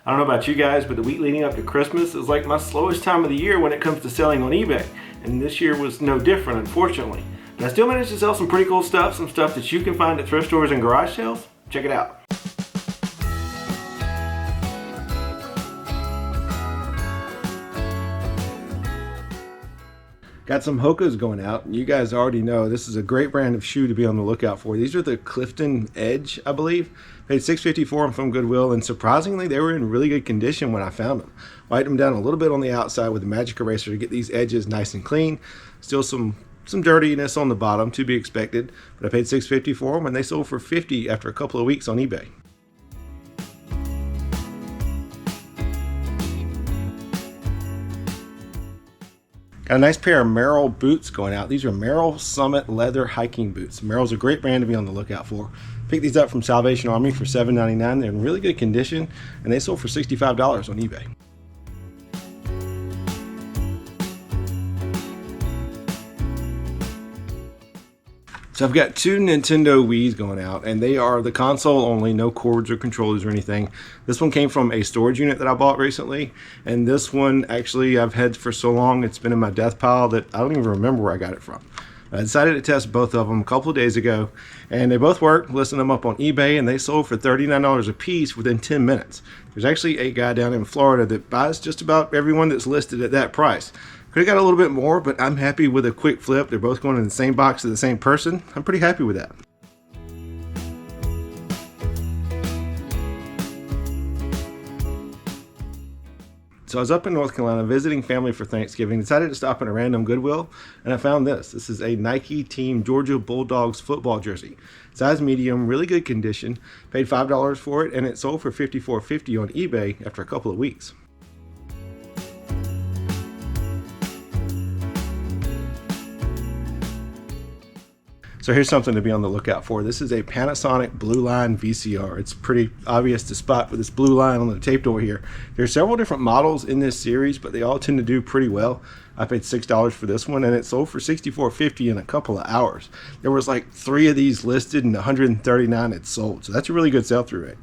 I don't know about you guys, but the week leading up to Christmas is like my slowest time of the year when it comes to selling on eBay. And this year was no different, unfortunately. But I still managed to sell some pretty cool stuff, some stuff that you can find at thrift stores and garage sales. Check it out. Got some Hokas going out. You guys already know this is a great brand of shoe to be on the lookout for. These are the Clifton Edge, I believe. Paid $6.50 for them from Goodwill, and surprisingly, they were in really good condition when I found them. Wiped them down a little bit on the outside with a magic eraser to get these edges nice and clean. Still some dirtiness on the bottom, to be expected, but I paid $6.50 for them, and they sold for $50 after a couple of weeks on eBay. Got a nice pair of Merrell boots going out. These are Merrell Summit leather hiking boots. Merrell's a great brand to be on the lookout for. Picked these up from Salvation Army for $7.99. They're in really good condition, and they sold for $65 on eBay. So I've got two Nintendo Wii's going out, and they are the console only, no cords or controllers or anything. This one came from a storage unit that I bought recently, and this one actually I've had for so long it's been in my death pile that I don't even remember where I got it from. I decided to test both of them a couple of days ago, and they both work. Listed them up on eBay, and they sold for $39 a piece within 10 minutes. There's actually a guy down in Florida that buys just about everyone that's listed at that price. Could have got a little bit more, but I'm happy with a quick flip. They're both going in the same box to the same person. I'm pretty happy with that. So I was up in North Carolina visiting family for Thanksgiving, decided to stop in a random Goodwill, and I found this. This is a Nike Team Georgia Bulldogs football jersey. Size medium, really good condition. Paid $5 for it, and it sold for $54.50 on eBay after a couple of weeks. So here's something to be on the lookout for. This is a Panasonic Blue Line VCR. It's pretty obvious to spot with this blue line on the tape door here. There's several different models in this series, but they all tend to do pretty well. I paid $6 for this one, and it sold for $64.50 in a couple of hours. There was like 3 of these listed, and 139 had sold. So that's a really good sell-through rate.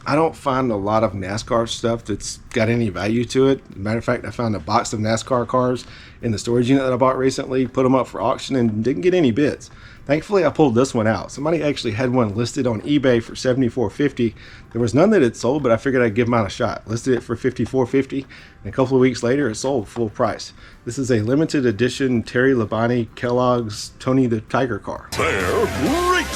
I don't find a lot of NASCAR stuff that's got any value to it. As a matter of fact, I found a box of NASCAR cars in the storage unit that I bought recently, put them up for auction, and didn't get any bids. Thankfully, I pulled this one out. Somebody actually had one listed on eBay for $74.50. There was none that had sold, but I figured I'd give mine a shot. Listed it for $54.50, and a couple of weeks later, it sold full price. This is a limited edition Terry Labonte Kellogg's Tony the Tiger car. They're great!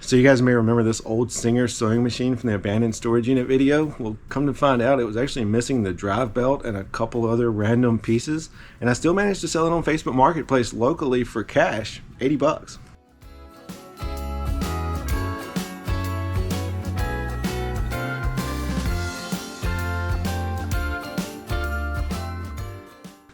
So you guys may remember this old Singer sewing machine from the abandoned storage unit video. Well, come to find out, it was actually missing the drive belt and a couple other random pieces, and I still managed to sell it on Facebook Marketplace locally for cash, $80.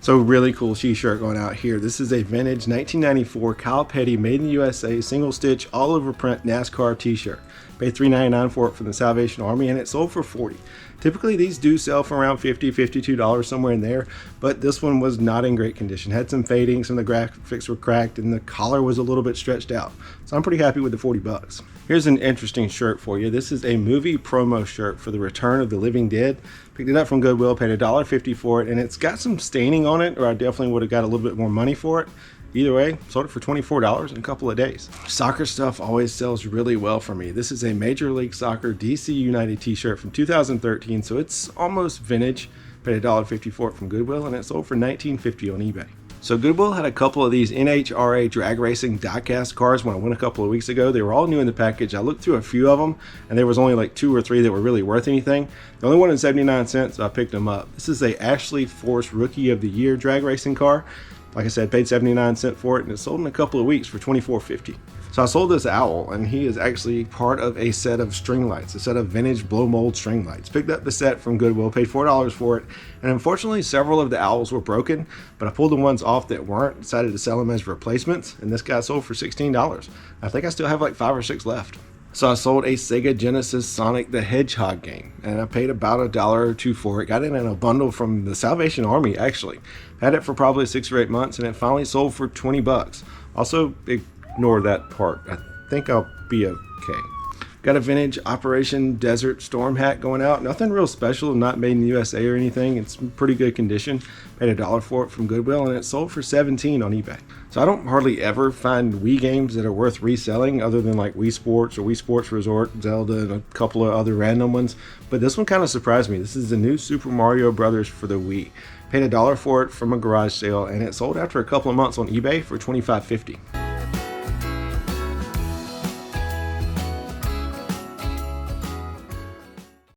So really cool T-shirt going out here. This is a vintage 1994 Kyle Petty Made in the USA single stitch all over print NASCAR T-shirt. Paid $3.99 for it from the Salvation Army, and it sold for $40. Typically these do sell for around $50, $52, somewhere in there, but this one was not in great condition. Had some fading, some of the graphics were cracked, and the collar was a little bit stretched out. So I'm pretty happy with the $40. Here's an interesting shirt for you. This is a movie promo shirt for the Return of the Living Dead. Picked it up from Goodwill, paid $1.50 for it, and it's got some staining on it, or I definitely would have got a little bit more money for it. Either way, sold it for $24 in a couple of days. Soccer stuff always sells really well for me. This is a Major League Soccer DC United t-shirt from 2013, so it's almost vintage. Paid $1.50 for it from Goodwill, and it sold for $19.50 on eBay. So Goodwill had a couple of these NHRA drag racing diecast cars when I went a couple of weeks ago. They were all new in the package. I looked through a few of them, and there was only like 2 or 3 that were really worth anything. The only one in 79 cents, so I picked them up. This is a Ashley Force Rookie of the Year drag racing car. Like I said, paid 79 cents for it, and it sold in a couple of weeks for $24.50. So I sold this owl, and he is actually part of a set of string lights, a set of vintage blow mold string lights. Picked up the set from Goodwill, paid $4 for it, and unfortunately several of the owls were broken, but I pulled the ones off that weren't, decided to sell them as replacements, and this guy sold for $16. I think I still have like 5 or 6 left. So I sold a Sega Genesis Sonic the Hedgehog game, and I paid about $1 or $2 for it. Got it in a bundle from the Salvation Army, actually. Had it for probably 6 or 8 months, and it finally sold for $20. Also, ignore that part. I think I'll be okay. Got a vintage Operation Desert Storm hat going out. Nothing real special, not made in the USA or anything. It's in pretty good condition. Paid $1 for it from Goodwill, and it sold for $17 on eBay. So I don't hardly ever find Wii games that are worth reselling other than like Wii Sports or Wii Sports Resort, Zelda, and a couple of other random ones. But this one kind of surprised me. This is the new Super Mario Brothers for the Wii. Paid $1 for it from a garage sale, and it sold after a couple of months on eBay for $25.50.